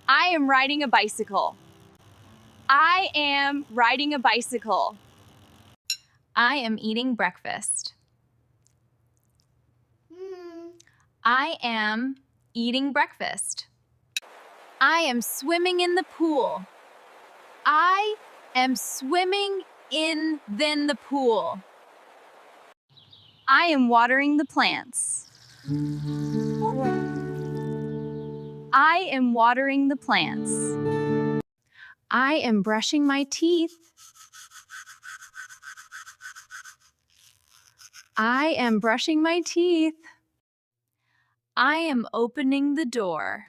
I am riding a bicycle. I am riding a bicycle. I am eating breakfast. I am eating breakfast. I am swimming in the pool. I am swimming in the pool. I am watering the plants. I am watering the plants. I am brushing my teeth. I am brushing my teeth. I am opening the door.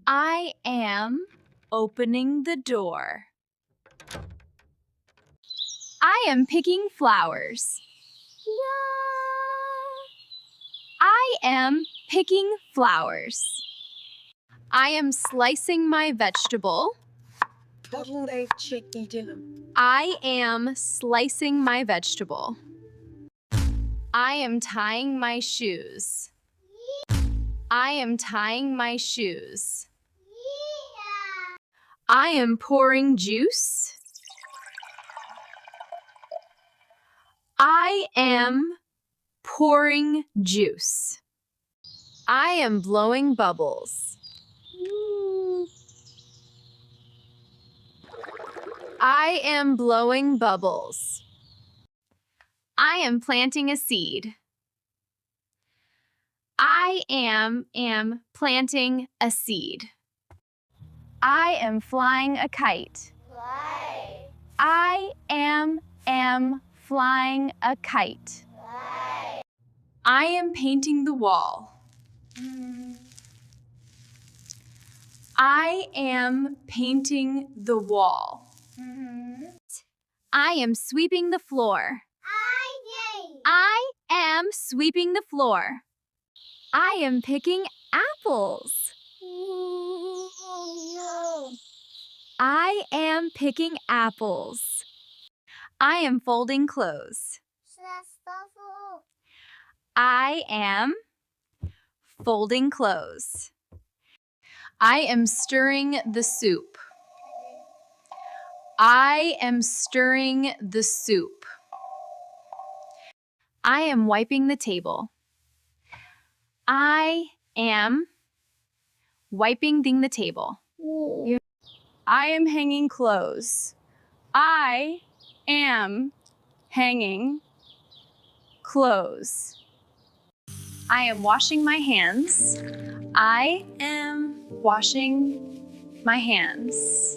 I am opening the door. I am picking flowers. I am picking flowers. I am slicing my vegetable. I am slicing my vegetable. I am tying my shoes. I am tying my shoes. I am pouring juice. I am pouring juice. I am blowing bubbles. I am blowing bubbles. I am planting a seed. I am planting a seed. I am flying a kite. Fly. I am flying a kite. Fly. I am painting the wall. I am painting the wall. I am sweeping the floor. I am sweeping the floor. I am picking apples. I am picking apples. I am folding clothes. I am folding clothes. I am stirring the soup. I am stirring the soup. I am wiping the table. I am wiping the table. I am hanging clothes. I am hanging clothes. I am washing my hands. I am washing my hands.